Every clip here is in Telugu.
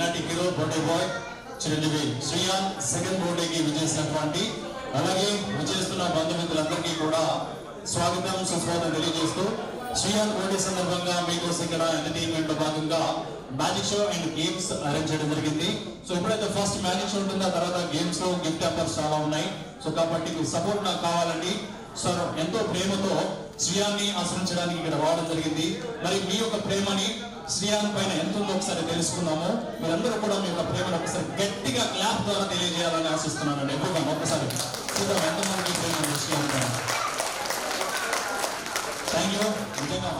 ఈనాటి hero birthday boy Chiranjeevi Sriyan second బర్త్డేకి విజేసినటువంటి అలాగే విజేస్తున్న బంధుమిత్రులందరికీ కూడా స్వాగతం సుస్వాగతం తెలియజేస్తూ శ్రీయాన్ బర్త్డే సందర్భంగా మీకోసం ఇక్కడ ఎంటర్టైన్మెంట్ లో భాగంగా magic show and games arrange చేయడం జరిగింది. సో ఎప్పుడైతే ఫస్ట్ మ్యాజిక్ షో ఉంటుందో ఆ తర్వాత గేమ్స్ గిఫ్ట్ ఆఫర్స్ చాలా ఉన్నాయి. సో కాబట్టి మీ సపోర్ట్ నాకు కావాలండి. సో ఎంతో ప్రేమతో శ్రీయాన్ని ఆశ్రయించడానికి ఇక్కడ రావడం జరిగింది. మరి మీ యొక్క ప్రేమని శ్రీయాన్ పైన ఎంత ఉందో ఒకసారి తెలుసుకుందాము. మీరందరూ కూడా మీ యొక్క ప్రేమను ఒకసారి గట్టిగా క్లాప్ ద్వారా తెలియజేయాలని ఆశిస్తున్నానండి. ఎక్కువగా ఒక్కసారి చూద్దాం ఎంతమంది ప్రేమ శ్రీయాన్ పైన. Thank you. నిజంగా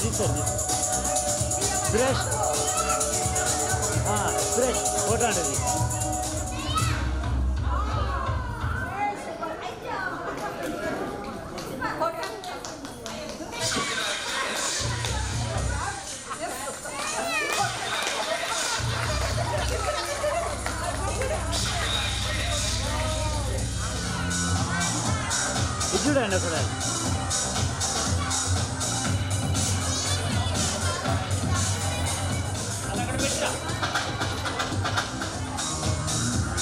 తీసుకోండి సురేష్ సురేష్ ఫోటో అండి ఇది చూడండి అక్కడ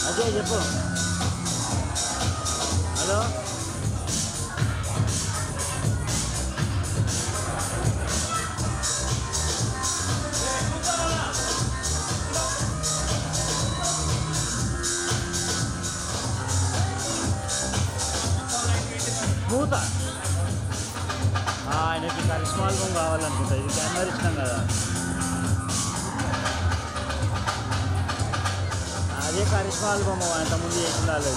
అదే చెప్పు హలో స్మూత్ ఆయనకి కరిష్మా ఆల్బమ్ కావాలనుకుంటా ఇది కెమెరా ఇచ్చినాం కదా అదే కరిష్మా ఆల్బమ్ అంతకుముందు చేసిన వాళ్ళది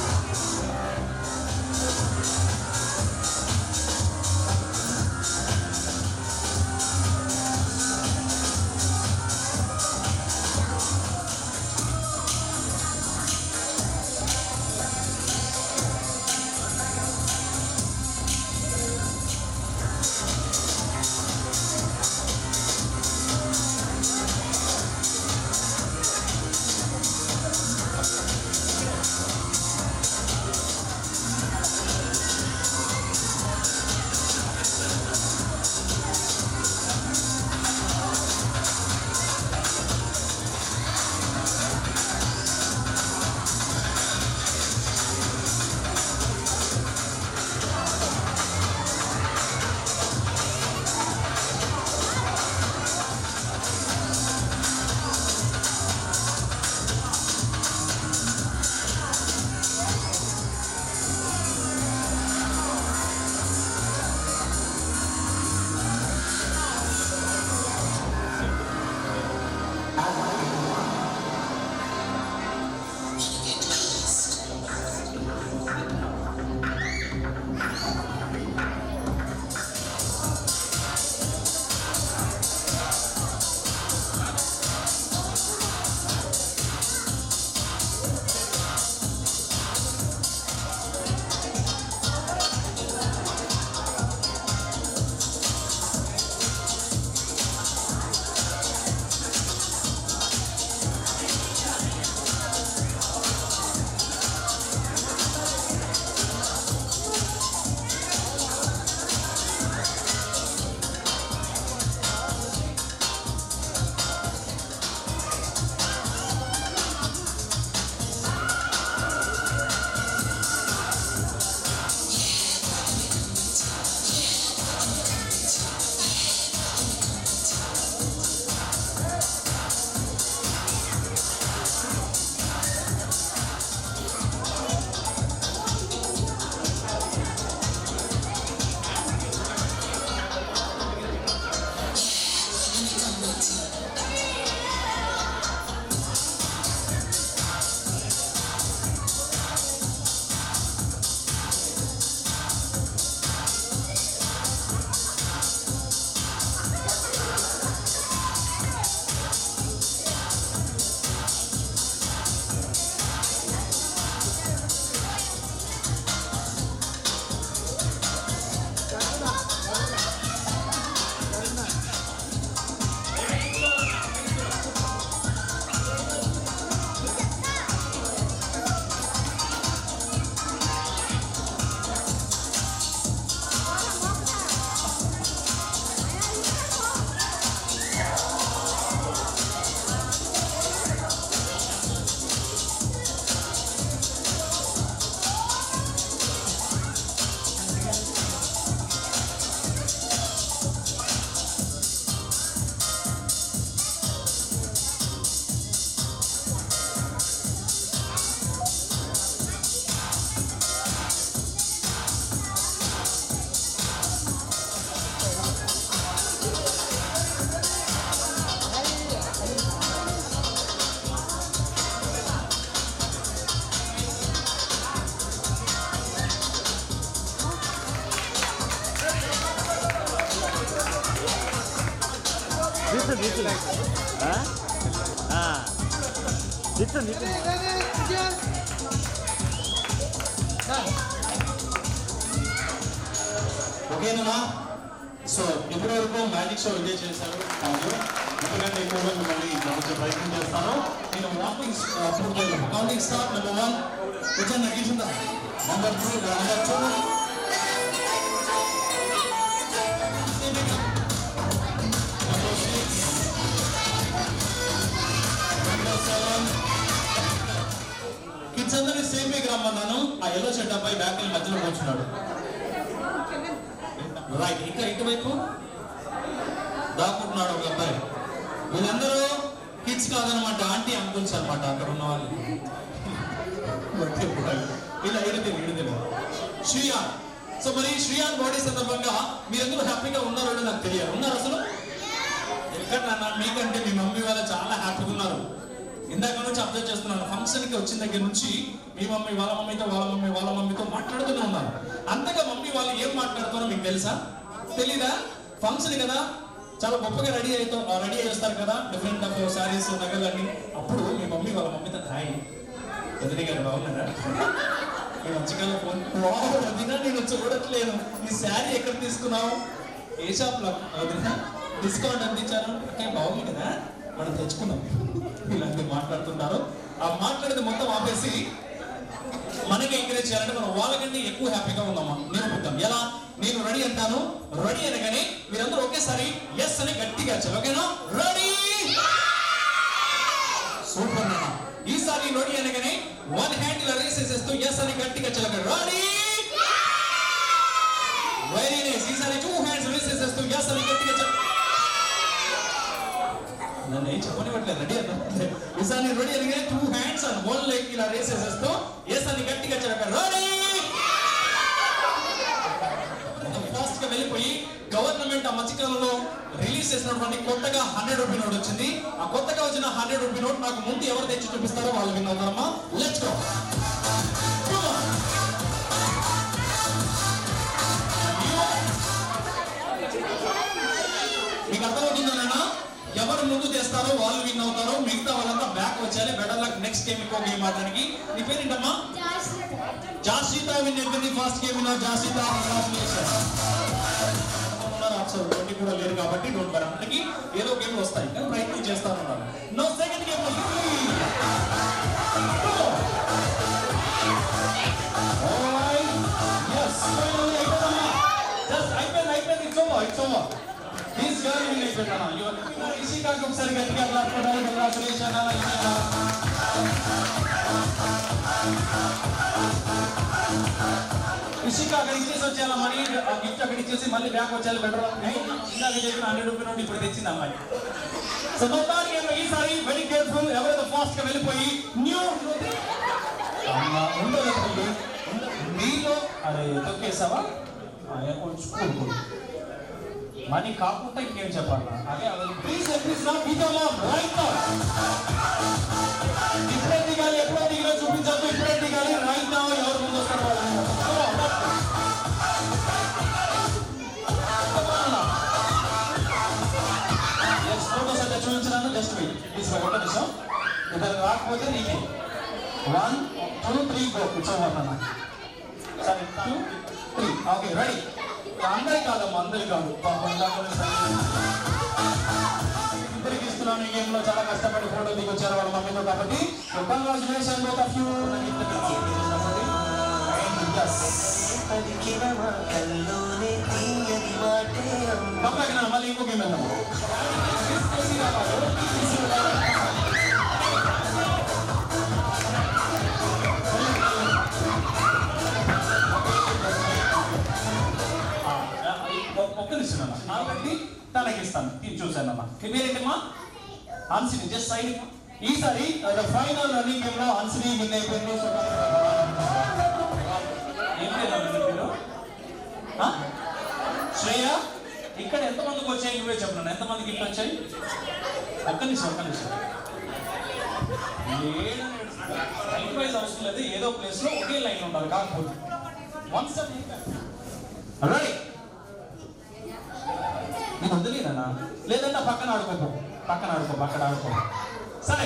ఓకేనా? సో ఇప్పటి వరకు మ్యాజిక్ షో ఎంజాయ్ చేశారు. ఎందుకంటే ఎక్కువగా మిమ్మల్ని కొంచెం ప్రయత్నం చేస్తాను. నేను వాకింగ్ కౌంటింగ్ స్టార్ట్. నెంబర్ 1 వచ్చాను నగ్గిందా, నెంబర్ 2 నెంబర్ 2 కిడ్స్ అందరినీ సేమ్ వేకి రమ్మన్నాను. ఆ ఎల్లో షర్ట్ అబ్బాయి బ్యాక్ వెళ్ళి మధ్యలో కూర్చున్నాడు. రైట్, ఇంకా ఇటువైపు దాక్కుంటున్నాడు ఒక అబ్బాయి. వీళ్ళందరూ కిడ్స్ కాదనమాట, ఆంటీ అంకుల్స్ అనమాట అక్కడ ఉన్న వాళ్ళు. ఇలా ఇడితే శ్రీయాన్. సో మరి శ్రీయాన్ బర్త్డే సందర్భంగా మీరందరూ హ్యాపీగా ఉన్నారో నాకు తెలియదు. ఉన్నారు అసలు ఎక్కడ నాన్న? మీకంటే మీ మమ్మీ వాళ్ళు చాలా హ్యాపీగా ఉన్నారు. ఇందాక నుంచి అబ్జర్వ్ చేస్తున్నాను. ఫంక్షన్కి వచ్చిన దగ్గర నుంచి మీ మమ్మీ వాళ్ళ మమ్మీతో వాళ్ళ మమ్మీతో మాట్లాడుతూనే ఉన్నారు. అంతగా మమ్మీ వాళ్ళు ఏం మాట్లాడుతారో మీకు తెలుసా? తెలీదా? ఫంక్షన్ కదా, చాలా గొప్పగా రెడీ చేస్తారు కదా, డిఫరెంట్ ఆఫ్ శారీస్ నగలన్నీ. అప్పుడు మీ మమ్మీ వాళ్ళ మమ్మీతో హాయ్ వదిలి గారు బాగున్నారా, నేను మంచిగా ఫోన్ వదినా నేను చూడట్లేదు, ఈ శారీ ఎక్కడ తీసుకున్నావు, ఏ షాప్లో వదినా, డిస్కౌంట్ అందించారు, ఓకే బాగుంది కదా మనం తెచ్చుకున్నాం. ఇలాంటివి మాట్లాడుతుంటారు. ఆ మాట్లాడేది మొత్తం ఆపేసి మనకి ఎంకరేజ్ చేయాలంటే మనం వాళ్ళకంటే ఎక్కువ హ్యాపీగా ఉన్నామా నిరూపిద్దాం. ఎలా? నేను రెడీ అంటాను, రెడీ అనగానే మీరందరూ ఒకేసారి ఎస్ అని గట్టిగా చెప్పాలి. ఓకేనా? రెడీ సూపర్ అన్న. ఈసారి రెడీ అనగానే వన్ హ్యాండ్ ఇలా రేస్ చేసేస్తూ ఎస్ అని గట్టిగా చెప్పాలి. Ready very nice. ఈసారి 2 హ్యాండ్స్ రేస్ చేసేస్తూ ఎస్ అని గట్టిగా చెప్పాలి. నన్ను ఏం చెప్పనివ్వట్లేదు, రెడీ అన్న. ఈసారి రెడీ అనగానే 2 హ్యాండ్స్ అండ్ 1 లెగ్ ఇలా రేస్ చేసేస్తూ ఎస్ అని గట్టిగా చెప్పాలి. రెడీ ఫాస్ట్ గా వెళ్ళిపోయి గవర్నమెంట్ ఆ మధ్యకాలంలో రిలీజ్ చేసినటువంటి కొత్తగా 100 రూపీ నోట్ వచ్చింది. ఆ కొత్తగా వచ్చిన 100 రూపీ నోట్ నాకు ముందు ఎవరు తెచ్చి చూపిస్తారో వాళ్ళు విన్ అవుతారమ్మా. Let's go. మీకు అర్థమవుతుందన్నా? ఎవరు ముందు తెస్తారో వాళ్ళు విన్ అవుతారో, మిగతా వాళ్ళంతా బ్యాక్ వచ్చాలి. బెటర్ లక్ నెక్స్ట్ గేమ్ ఇంకో గేమ్ ఆడడానికి. నీ పేరేంటమ్మా? జాషిత విన్ అయిపోయింది first game winner Jashitha. Twenty కూడా లేరు కాబట్టి డోంట్ వరీ, అందరికి ఏదో గేమ్ వస్తాయి కానీ ప్రయత్నం చేస్తాను. నో సెకండ్ గేమ్ అయిపోయింది. It's over. This girl will make it. You are Ishika को सर गट्टिया क्लास में डाल congratulations आना Ishika. Ishika अगर इच्छे से चला मनी गिफ्ट अगर इच्छे से मल्ली बैक వచ్చాలి బెటర్ नहीं इंदा के देखना 100 రూపాయల నోట్ ఇప్పుడు తెచ్చింది అమ్మాయి. సో మొత్తానికి ఈ సారి వెరీ కేర్ఫుల్. ఎవరైతే ఫాస్ట్ గా వెళ్ళిపోయి న్యూ అమ్మా ఉండదు నీలో అరే తొక్కేసావా కొంచెం మనీ కాకుండా ఇంకేం చెప్పాలి? అదే ప్లీజ్ రైట్ ఇప్పుడే దిగాలి, ఎప్పుడో దిగినా చూపించద్దు, ఇప్పుడే దిగాలి. రైట్ నా ఎవరు ముందు వస్తారు వాళ్ళు ఫోటోస్ అయితే చూపించడానికి జస్ట్ వెయిట్ ప్లీజ్. ఒక నిమిషం, ఇద్దరు రాకపోతే నీకే 1 2 3 గో. కూర్చోమన్నా సరే 2 3 ఓకే రెడీ. అందరి కాదమ్మా, అందరి కాదు, ఇద్దరికి ఇస్తున్నాను. ఈ గేమ్ లో చాలా కష్టపడి ఫోటో దిగొచ్చారు వాళ్ళ మమ్మీతో కాబట్టి కంగ్రాచులేషన్ బోత్ ఆఫ్ యూ. మళ్ళీ ఇంకో గేమ్ వెళ్దాం. ఒక్క నిమిషం నాలుగండి తనకిస్తాను. చూసానమ్మా పేరేంటమ్మా? హన్సిని. Just side. ఈసారి ఫైనల్ రన్నింగ్ గేమ్ లో హన్సిని విన్ అయిపోయింది. ఏం పేరు? శ్రేయ. ఇక్కడ ఎంతమందికి వచ్చాయి నువ్వే చెప్పను, ఎంతమందికి గిఫ్ట్ వచ్చాయి? ఒక్క నిమిషం లైన్ వైజ్ అవసరం లేదు, ఏదో ప్లేస్ లో ఒకే లైన్ ఉండాలి. కాకపోతే వన్స్ రెడీ నేను వదిలేనా? లేదంటే పక్కన ఆడుకోపో, పక్కన ఆడుకో. సరే,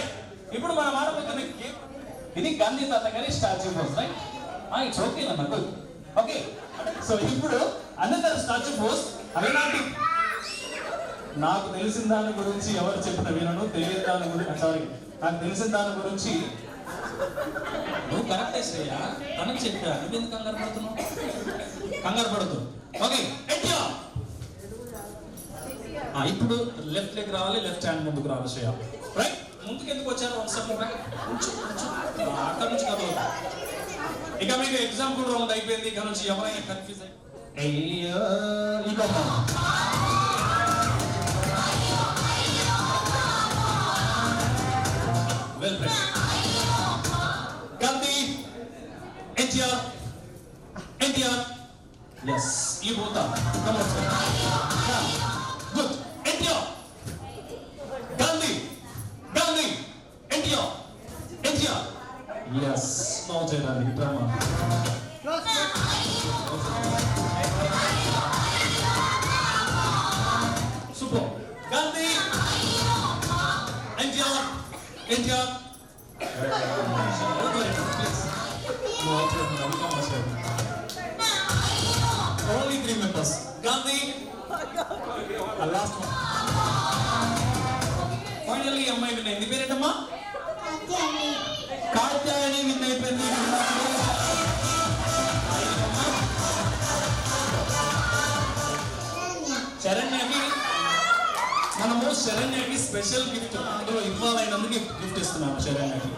ఇప్పుడు మనం ఆడబోతున్న గేమ్ ఇది గాంధీ తాత గారి statue post, right? It's okay అన్న, ఓకే. సో ఇప్పుడు అనదర్ స్టాచ్యూ పోస్ట్ అలాంటి నాకు తెలిసిన దాని గురించి ఎవరు చెప్పిన వినను, తెలియని దాని గురించి నాకు తెలిసిన దాని గురించి నువ్వు కరెక్టే శ్రేయ, తనకు చెప్పా, నువ్వెందుకు కంగారు పడుతు. ఓకే, ఇప్పుడు లెఫ్ట్ లెగ్ రావాలి, లెఫ్ట్ హ్యాండ్ ముందుకు రావాలి శ్రేయ, రైట్? ముందుకు ఎందుకు వచ్చారు? అక్కడ నుంచి కదలదు. ఇక మీకు ఎగ్జాంపుల్ రౌండ్ అయిపోయింది. ఇక నుంచి ఎవరైనా confuse well played. Gandhi, NTR, yes, you both are. Come on, sir. Yeah. Good. NTR. Gandhi, NTR. Yes. Now, Jayarani, drama. Super. Gandhi, NTR. Only 3 members. Gandhi. Last one. Finally, అమ్మాయి విన్ అయింది. పేరేంటమ్మా? కాత్యాయని విన్ అయిపోయింది. శరణ్యకి స్పెషల్ గిఫ్ట్ అందులో ఇన్వాల్వ్ అయినందుకు గిఫ్ట్ ఇస్తున్నాను. శరణ్యకి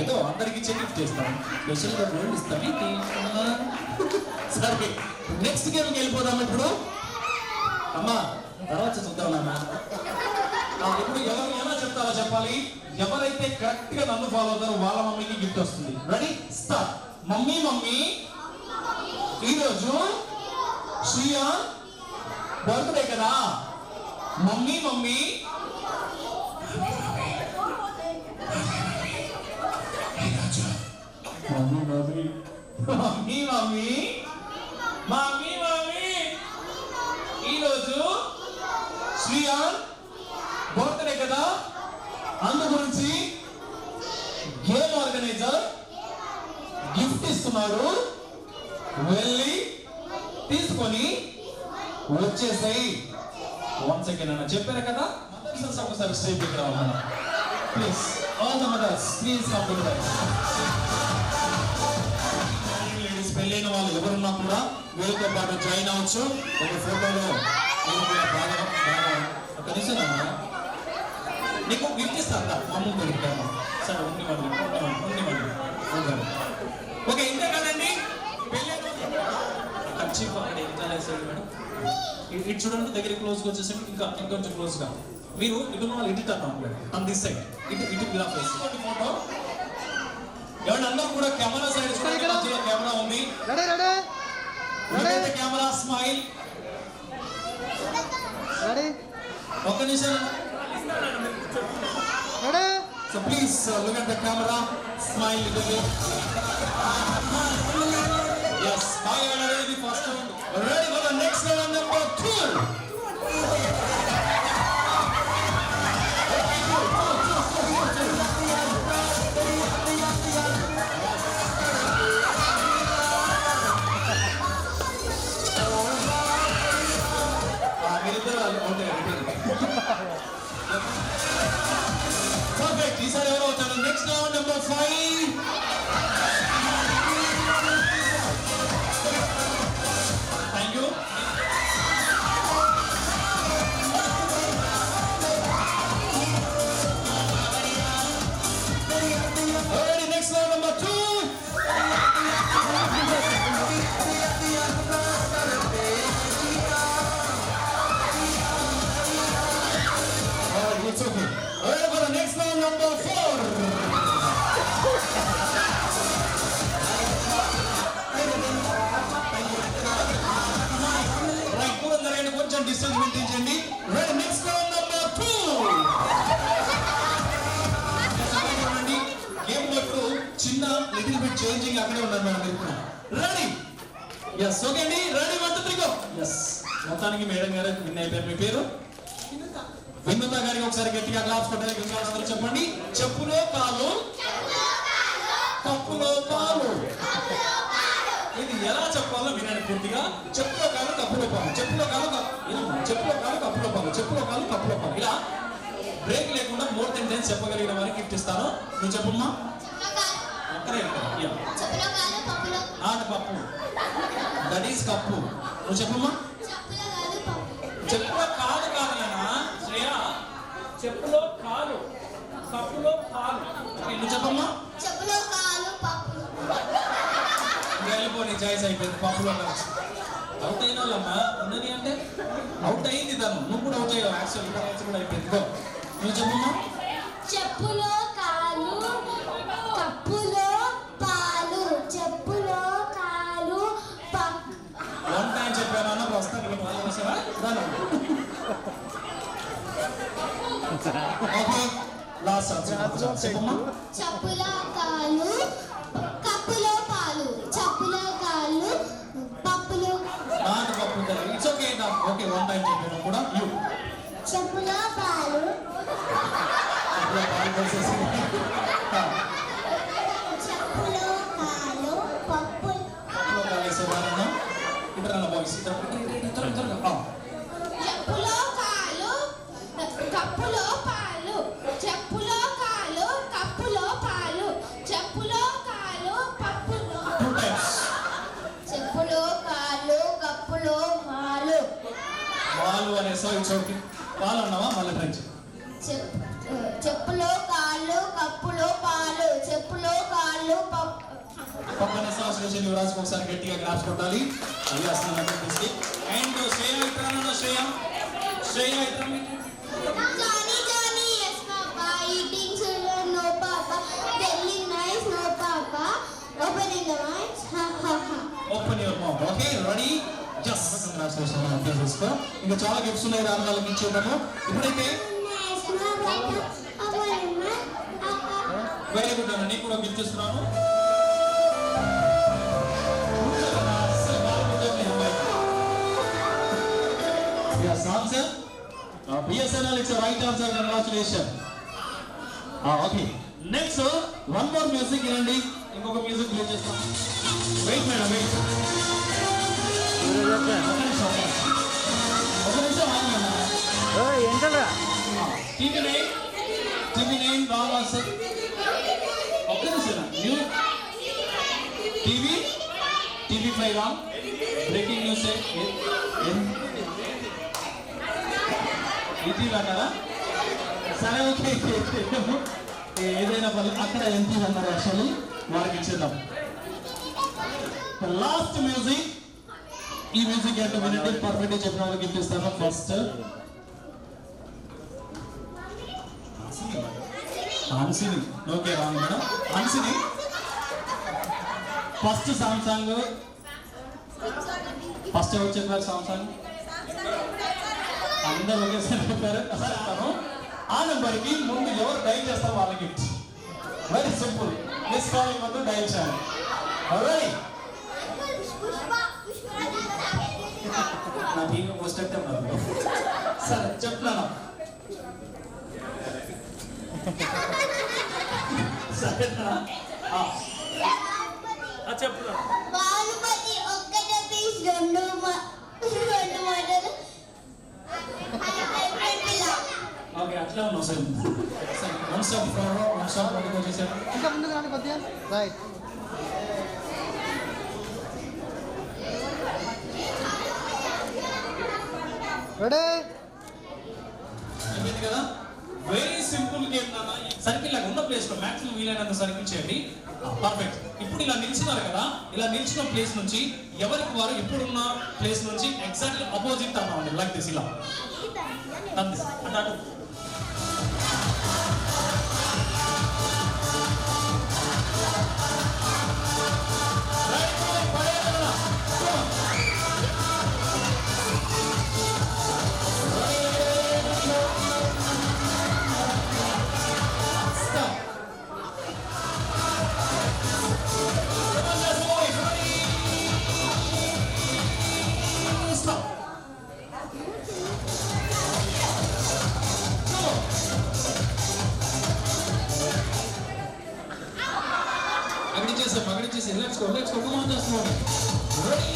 ఏదో అందరికి ఇచ్చే గిఫ్ట్ ఇస్తాను, స్పెషల్గా గోల్డ్ ఇస్తాను. సరే, నెక్స్ట్ గేమ్కి వెళ్ళిపోదాం. ఇప్పుడు అమ్మా తర్వాత చూద్దాం నాన్న. ఇప్పుడు ఎవరు ఎలా చెప్తారో చెప్పాలి. ఎవరైతే కరెక్ట్ గా నన్ను ఫాలో అవుతారో వాళ్ళ మమ్మీకి గిఫ్ట్ వస్తుంది. Ready, start. మమ్మీ ఈరోజు శ్రీయాన్ బర్త్డే కదా. మమ్మీ ఈరోజు శ్రీయాన్ బర్త్డే కదా, అందు గురించి గేమ్ ఆర్గనైజర్ గిఫ్ట్ ఇస్తున్నాడు. వెళ్ళి తీసుకొని వచ్చేసాయి. 1 సెకండ్ అన్న చెప్పారు కదా. మదర్స్ ఒకసారి స్టేజ్ దగ్గర రావాలి please. All the mothers please come to the ladies. పెళ్ళైన వాళ్ళు ఎవరున్నా కూడా వీళ్ళతో పాటు జాయిన్ అవ్వచ్చు. ఒక ఫోటోలో ఒక నిమిషం అన్న, నీకు గిఫ్ట్ ఇస్తాను. అమ్మ పెడతాను సరే. ఓకే, ఇంతే కదండి. పెళ్ళైన ఖర్చు అక్కడ ఎంత వేసాడు మేడం. ఇటు చూడండి, దగ్గర క్లోజ్గా వచ్చేసరికి ఇంకొంచెం క్లోజ్గా. మీరు ఇటు వాళ్ళు ఇటు టర్న్ దిస్ సైడ్, ఇటు గ్రాఫ్ వేసి ఫోటో. ఎవరి అందరూ కూడా కెమెరా సైడ్ చూడండి. మధ్యలో కెమెరా ఉంది. Camera smile. ఒక్క నిమిషం. So please look at the camera, smile little bit. Yes, I am ready for first round. Ready for the next round, number 2. Perfect. These are all out. Next round, number 5. Thank you. Alrighty, next round, number 2. Alright, it's okay. Alright, for the next round, number 4. కొంచెం distance maintain. Right, next round number 2. Game లో చిన్న లిటిల్ బిట్ చేంజింగ్ అక్కడే ఉన్నారు మేడం. రెడీ? yes ఓకే అండి. Ready 1 2 3 go. yes మొత్తానికి మేడం గారు విన్ అయిపోయారు. మీ పేరు వినుత గారికి ఒకసారి గట్టిగా క్లాప్స్ కొట్టాలి. చెప్పండి. చెప్పులో కాలు కప్పులో పాలు. ఇది ఎలా చెప్పాలో వినండి పూర్తిగా. చెప్పులో కాలు కప్పులో పాలు, చెప్పులో కాలు చెప్పులో కాలు కప్పులో పాలు, చెప్పులో కాలు కప్పులో పాలు. ఇలా బ్రేక్ లేకుండా మోర్ దెన్ 10 చెప్పగలిగిన వారికి గిఫ్ట్ ఇస్తాను. నువ్వు చెప్పమ్మా. అక్కడే పప్పు, దట్ ఈస్ కప్పు. నువ్వు చెప్పమ్మా. చెప్పులో కాలు కాదన్నా శ్రేయ, చెప్పులో కాలు కప్పులో పాలు. నువ్వు చెప్పమ్మా. వెళ్ళిపోయి చాయిస్ అయిపోయింది. పప్పులో కలిసి అవుట్ అయిన వాళ్ళమ్మా ఉన్నది అంటే అవుట్ అయింది తను. నువ్వు కూడా అవుట్ అయ్యావు. యాక్చువల్ కూడా అయిపోయింది. నువ్వు చెప్పమ్మా. చెప్పులో కాలు కప్పులో పాలు, చెప్పులో కాలు వన్ టైం చెప్పాను అన్న వస్తాను. ఓకే లాస్ట్ చెప్పమ్మా. చెప్పులో కాలు కప్పులో పాలు, చెప్పులో కాలు పప్పులో నాకు పప్పు it's okay. Okay one time చెప్పాను కూడా. యూ చెప్పులో పాలు చెప్పులో కాలు పప్పు చెప్పులో కాలు కప్పులో పాలు, చెప్పులో కాలు కప్పులో పాలు, చెప్పులో కాలు పప్పులో చెప్పులో కాలు కప్పులో పాలు. పాలు అనేసా ఇట్స్ ఓకే. పాలు అన్నావా మళ్ళీ ట్రై చేయి. చెప్పులో కాళ్ళు కప్పులో పాలు, చెప్పులో కాళ్ళు పక్కన అసోసియేషన్ యువరాజ్ ఒకసారి గట్టిగా క్లాప్స్ కొట్టాలి. అది అసలు అండ్ శ్రేయ ఇట్రానో శ్రేయ ఇట్రాని Johnny, Johnny, yes papa, eating sugar, no papa, telling nice, no papa, opening the eyes, ha ha ha. Open your mouth. Okay ready. Just congratulation apply చేసుకో. ఇంకా చాలా గిఫ్ట్స్ ఉన్నాయి రామగారికి ఇచ్చేద్దాము. ఇప్పుడైతే వెరీ గుడ్ అన్న. నీకు కూడా గిఫ్ట్ ఇస్తున్నాను. Yes, answer. BSNL, it's a right answer. Congratulations. Okay. Next, one more music వినండి. ఇంకొక మ్యూజిక్ ప్లే చేస్తాం. Wait madam wait. ఒక నిమిషం ఆగండి. ఏంటరా TV9 రాంగ్ ఆన్సర్. ఒక్క నిమిషం. New TV5 wrong. Breaking news ఇది కదా. సరే ఓకే ఏదైనా పర్లేదు. అక్కడ ఎంత అన్నారు యాక్చువల్లీ వారికి ఇచ్చేద్దాం. Last music. ఈ మ్యూజిక్ ఏంటో వినండి. పర్ఫెక్ట్ చెప్పిన వాళ్ళకి గిఫ్ట్ ఇస్తాను. First Hansini. Okay wrong madam. Hansini first song first ఎవరు చెప్పారు సాంగ్? అందరూ ఒకేసారి చెప్పారు. చెప్తాను. ఆ నెంబర్కి ముందు ఎవరు డైల్ చేస్తారో వాళ్ళ gift. Very simple. Miss calling వద్దు, డైల్ చేయాలి. రెడీ? నాకు ఇంకా పోస్ట్ సరే చెప్తాను. సరేనా చెప్తా. బాలుపతి ఒక్కటే పీస్ రెండు మాటలు. ఓకే అట్లా ఉన్నావు sir. One stop forward, one stop ముందుకు వచ్చేసాడు. ఇంకా ముందుకు రండి కొద్దిగా. రైట్. రెడీ అయిపోయింది కదా. వెరీ సింపుల్ గేమ్ నాన్న. సర్కిల్ లాగా ఉన్న ప్లేస్ లో మాక్సిమం వీలైనంత సర్కిల్ చేయండి. పర్ఫెక్ట్. ఇప్పుడు ఇలా నిల్చున్నారు కదా. ఇలా నిల్చున్న ప్లేస్ నుంచి ఎవరికి వారు ఇప్పుడున్న ప్లేస్ నుంచి ఎగ్జాక్ట్లీ అపోజిట్ అన్నమాట. Like this. ఇలా అంటే అటు పగడిచేసే let's go come on this moment ready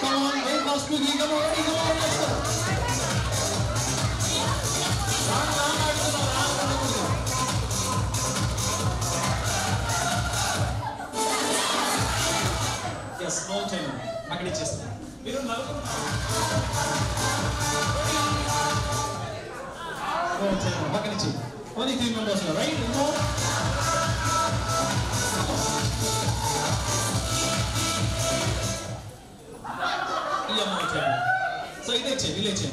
come on very fast quickly come on ready come on let's go yes no time పగడిచేసే మీరు నలుగురు పగడిచి only 3 members are right no iya mau coba so ile che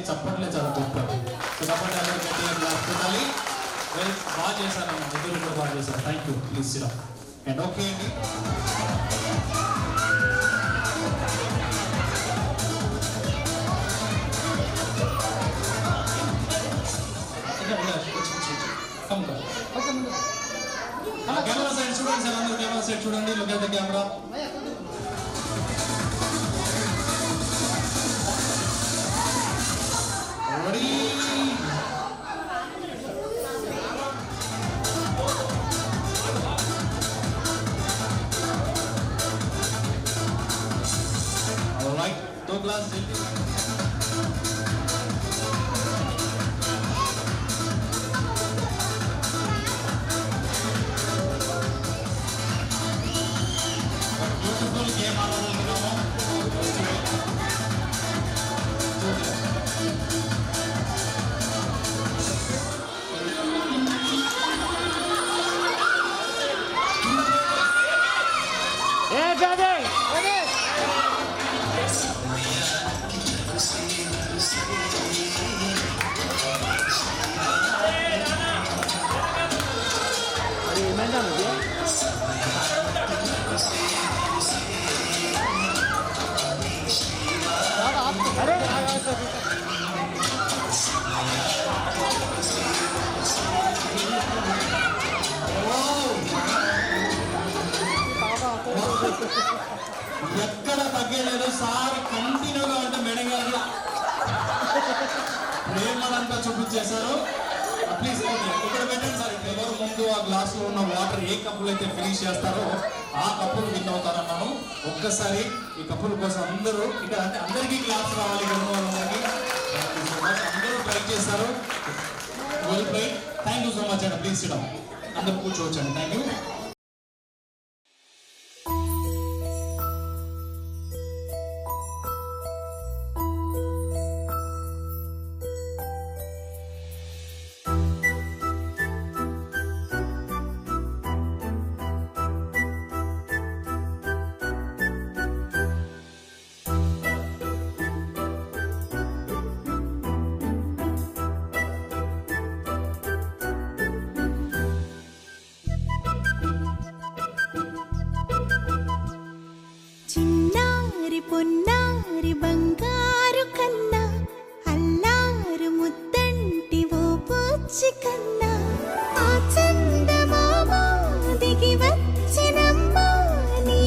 చప్పట్లే చాలా గొప్ప చప్పట్లు అందరూ పెట్టాలి బాగా చేశాను ఇద్దరు కూడా బాగా చేశారు థ్యాంక్ యూ ప్లీజ్ సిరా అండ్ ఓకే అండి కెమెరా సైడ్ చూడండి సార్ అందరూ కెమెరా సైడ్ చూడండి look at the camera ready all right दो ग्लास जल्दी beautiful game ఎక్కడ తగ్గలేదు సార్ కంటిన్యూగా అంటే మేడం గారు ప్రేమలంతా చూపించేశారు ప్లీజ్ ఇక్కడ పెట్టండి సార్ ఎవరు ముందు ఆ గ్లాస్ లో ఉన్న వాటర్ ఏ కప్పులు అయితే ఫినిష్ చేస్తారో ఆ కప్పులు విన్ అవుతారన్నాను ఒక్కసారి ఈ కప్పుల కోసం అందరూ ఇక్కడ అంటే అందరికీ గ్లాస్ రావాలి అందరూ ట్రై చేశారు well played thank you so much అండి ప్లీజ్ సిట్ డౌన్ అందరూ కూర్చోవచ్చండి థ్యాంక్ యూ పొన్నారి బంగారు కన్నా అల్లారు ముద్దంటి ఓ బుచ్చి కన్నా ఆ చందమామ దిగి వచ్చినమ్మా నీ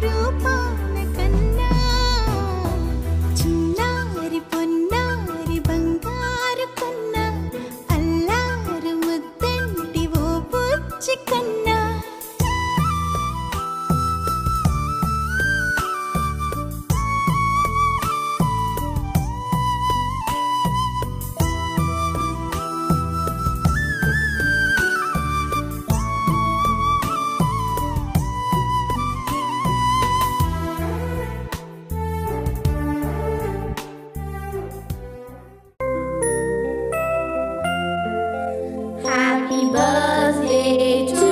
రూపాన కన్నా చిన్నారి పొన్నారి బంగారు కన్నా అల్లారు ముద్దంటి ఓ బుచ్చి కన్నా Happy birthday to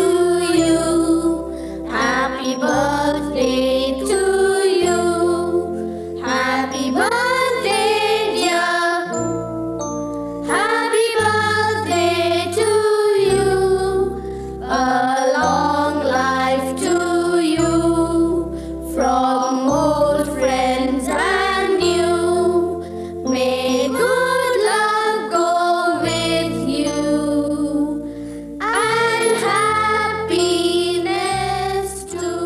you. Happy birthday to you. Happy birthday, dear. Happy birthday to you. A long life to you. From old friends and new. May good luck go with you. And happiness too.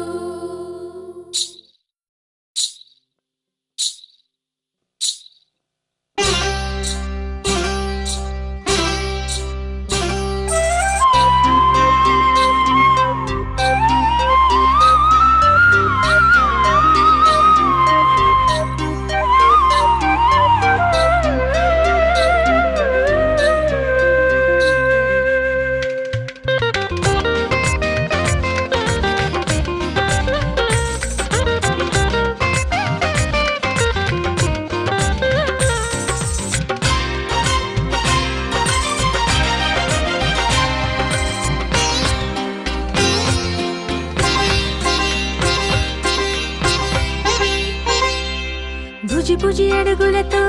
బుజి బుజి అడుగులతో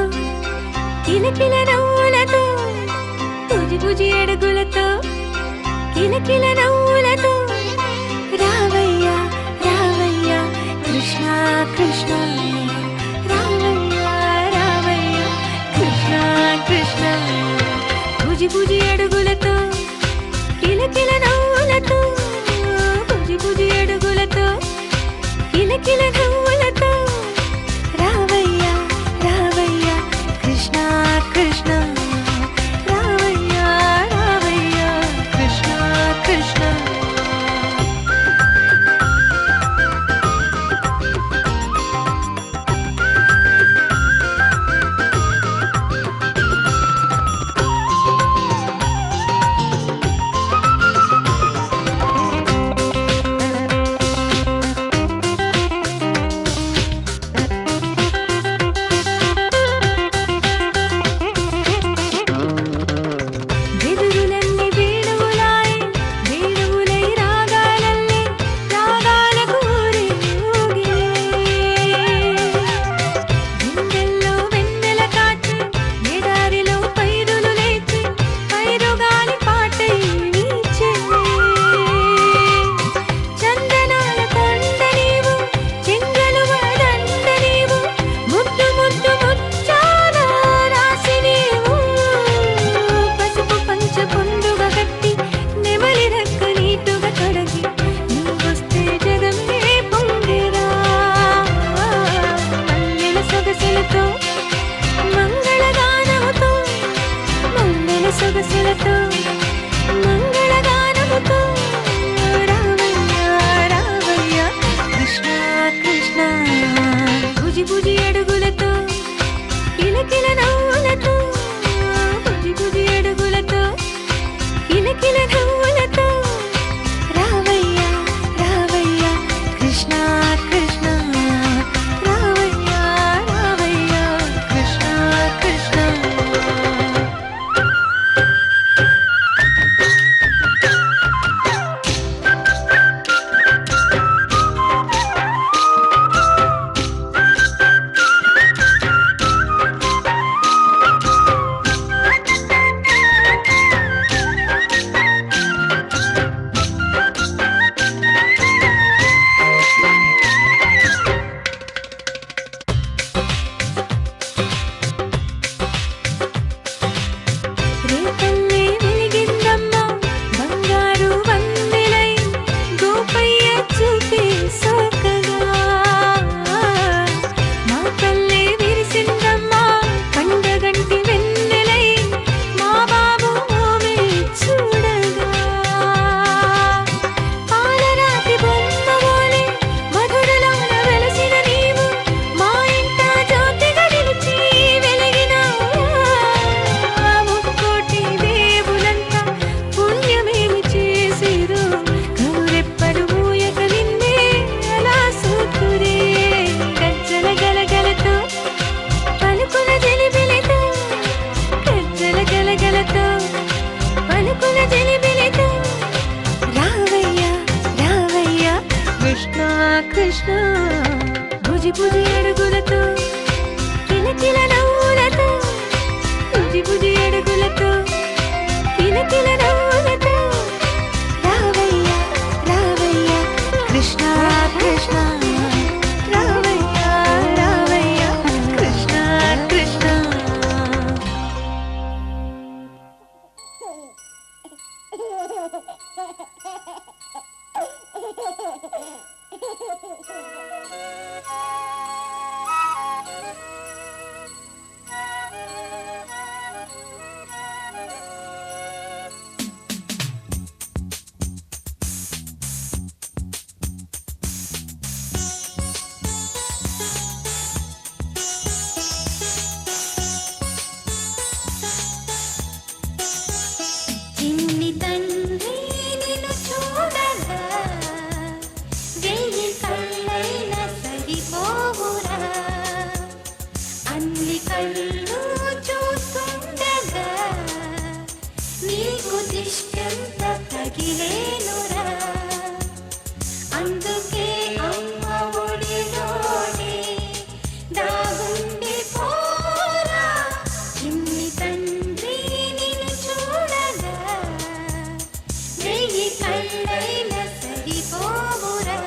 కిలకిల నవ్వులతో బుజి బుజి అడుగులతో కిలకిల నవ్వులతో రావయ్యా రావయ్యా కృష్ణ కృష్ణ రావయ్యా రావయ్యా కృష్ణ కృష్ణ బుజి బుజి అడుగులతో కిలకిల నవ్వులతో బుజి బుజి అడుగులతో కిలకిల నవ్వులతో రావయ్యా రావయ్యా కృష్ణ కృష్ణ రావయ్యా రావయ్యా కృష్ణ కృష్ణ వెదురులన్నీ వేణువులాయ్ వేణువులై రాగాలల్లే రాగాలకు ఊరేగిలే గుండెల్లో వెన్నెల కాచి ఎడారిలో పైరులు లేచి పైరుగాలి పాటై వీచెనే చందనాల కొండ నీవు చెంగలు వదండ నీవు ముద్దు ముద్దు ముచ్చాల రాసి నీవు పసుపు పంచ పొందుగా కట్టి నెమలి రెక్క నీటుగా తొడగి నువ్వొస్తే జగమే పొంగిరా మల్లెల సొగసులతో మంగళగానముతో మల్లెల సొగసులతో మంగళగానముతో రావయ్యా రావయ్యా కృష్ణ కృష్ణ బుజి బుజి అడుగులతో కిలకిల నవ్వులతో బుజి బుజి అడుగులతో కిలకిల నవ్వులతో రావయ్యా రావయ్యా కృష్ణ కృష్ణ రావయ్యా రావయ్యా కృష్ణ కృష్ణ జలిబిలితో రావయ్యా రావయ్యా కృష్ణ కృష్ణ భుజి భుజి అడుగులతో కిలకిల నవ్వులతో భుజి భుజి అడుగులతో కిలకిల నవ్వులతో రావయ్యా రావయ్యా కృష్ణ కృష్ణ రావయ్యా రావయ్యా కృష్ణ కృష్ణ చిన్ని తండ్రి నిన్ను చూడగా వెయ్యి కళ్ళైన సరిపోవురా అన్ని కళ్ళు చూస్తుండగా నీకు దిష్టంత తగిలేనురా అందుకే అమ్మ ఒడిలోనే దాగుండి పోరా చిన్ని తండ్రి నిన్ను చూడగా వెయ్యి కళ్ళైన సరిపోవురా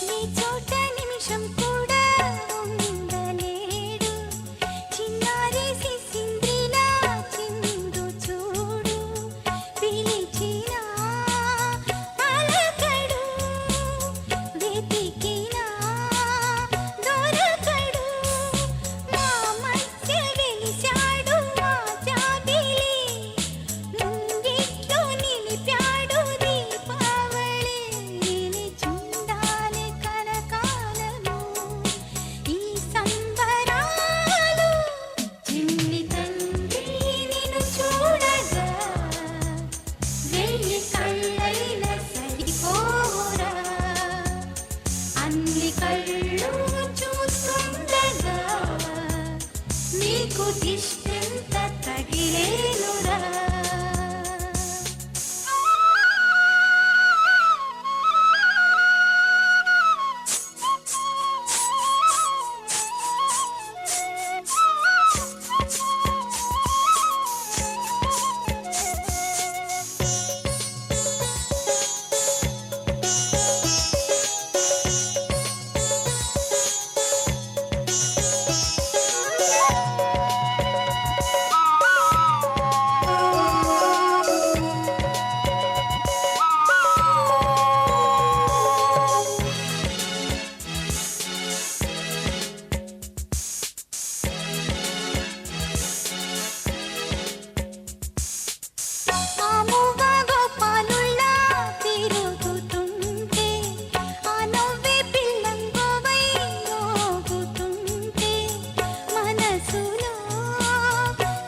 నీ చోట నిమిషం కూడా ఉండలేడు చిన్నారి సిసింద్రిలా చిందు చూడు పిలిచినా పలకడు వెతికినా దొరకడు మా మధ్య వెలిశాడు మా జాబిలి ముంగిట్లో నిలిపాడు దీపావళి నిలిచుండాలి కలకాలము ఈ సంబరాలు చిన్ని తండ్రి నిన్ను చూడగా వెయ్యి కళ్ళైన సరిపోరా అన్ని కళ్ళు చూస్తుండగా నీకు దిష్టంత తగిలేనురా మాముగా గోపాలుల్లా తిరుగుతుంటే ఆ నవ్వే పిల్లంగోవై మోగుతుంటే మనసులో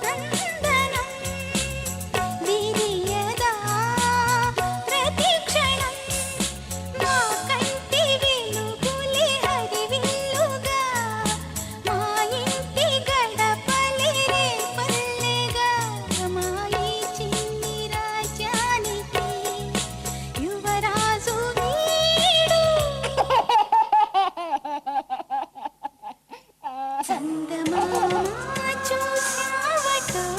నందనం విరియదా ప్రతి క్షణం మా కంటి వెలుగులే హరివిల్లుగా మా ఇంటి గడపలే రేపల్లెగా మా ఈ చిన్ని రాజ్యానికి యువరాజు వీడు చందమామ చూసావటోయ్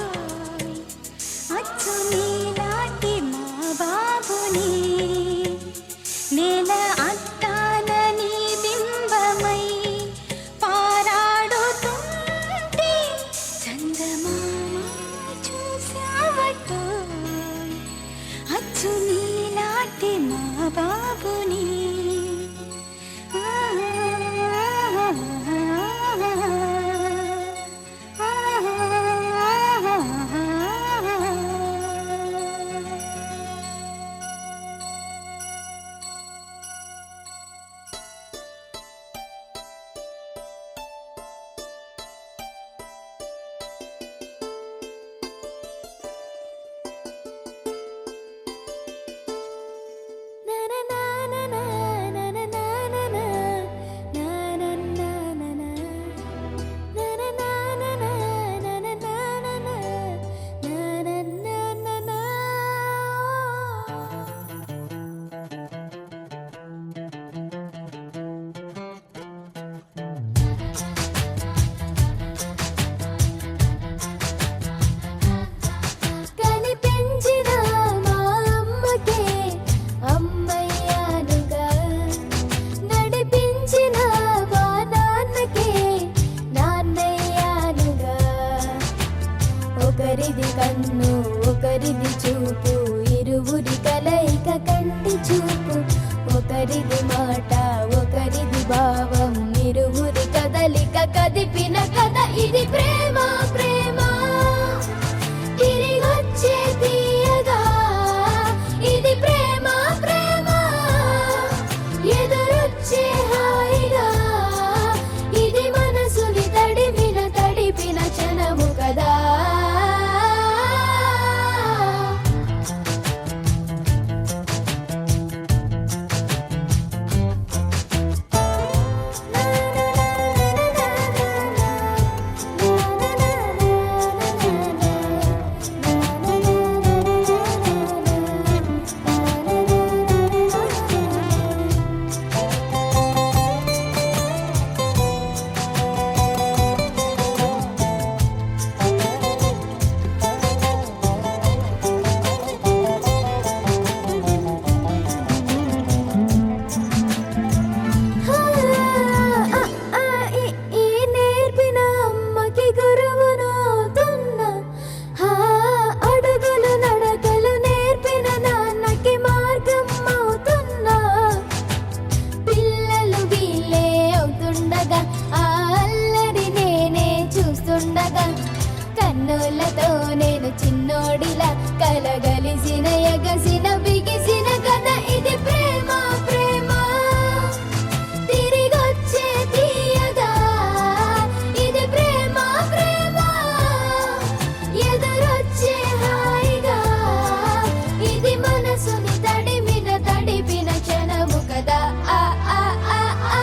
అచ్చు నీలాంటి మా బాబుని నేల అద్దాన నీ బింబమై పారాడుతుంటే చందమామ చూసావటోయ్ కదిపిన కథ ఇది ప్రేమ ప్రేమ తిరిగొచ్చే తీయగా ఇది ప్రేమ ప్రేమ ఎదురొచ్చే హాయిగా ఇది మనసుని తడిపిన క్షణము కదా కన్నులతో నేను చిన్నోడిలా కలగలిసిన ఎగసిన బిగిసిన కథ ఇది ప్రేమ ప్రేమ తిరిగొచ్చే తీయగా ఇది ప్రేమ ప్రేమ ఎదురొచ్చే హాయిగా ఇది మనసుని తడిపిన క్షణము కదా ఆ ఆ ఆ ఆ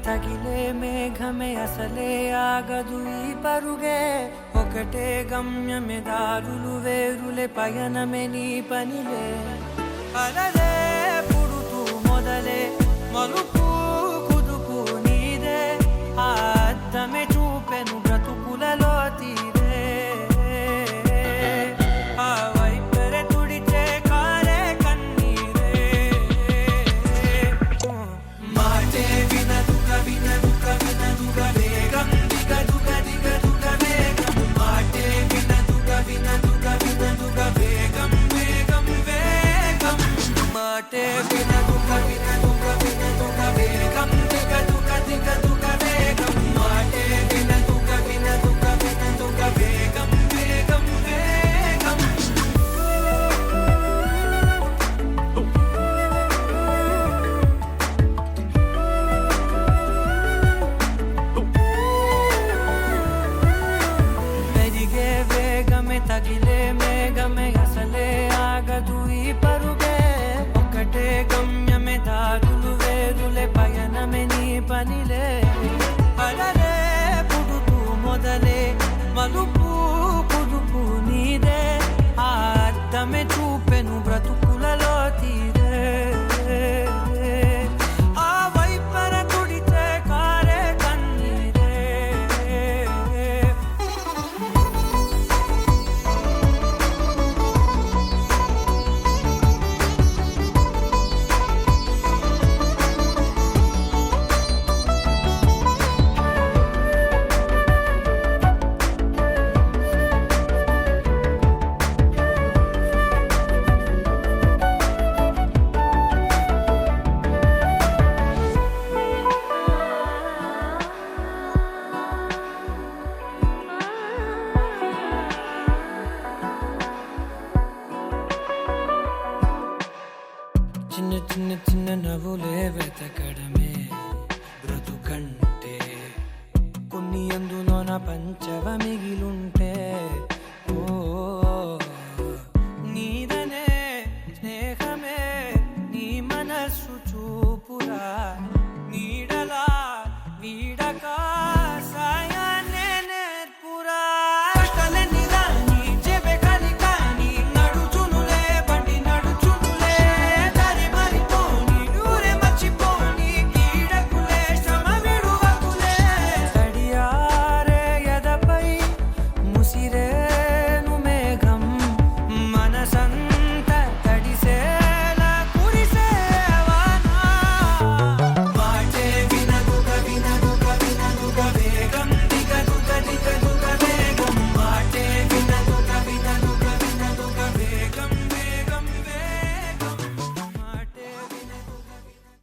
తగిలే మేఘమే అసలే ఆగదు ఈ పరుగే ఒకటే గమ్యమే దారులు వేరులే పయనమే నీ పనిలే అలలే పుడుతూ మొదలే మలుపు కుదుపు నీదే ఆ అద్దమే చూపెను బ్రతుకులలో తీరే ఆ వైపరే తుడిచే కారే కన్నీరే మాటే వినదుగ వేగం దిగదుగ వేగం మాటే వినదుగ వేగం వేగం వేగం మాటే వినదుగ వేగం దిగదుగ వేగం మాటే వినదుగ వేగం వేగం వేగం తగిలే మేఘమే అసలే ఆగదు ఈ పరుగే ఒకటే గమ్యమే దారులు వేరులే పయనమే నీ పనిలే అలలే పుడుతూ మొదలే మలుపు కుదుపు నీదే ఆ అద్దమే చూపెను బ్రతుకులలో తీరే ఆ వైపర తుడితే కారే కన్నీరే నవ్వులే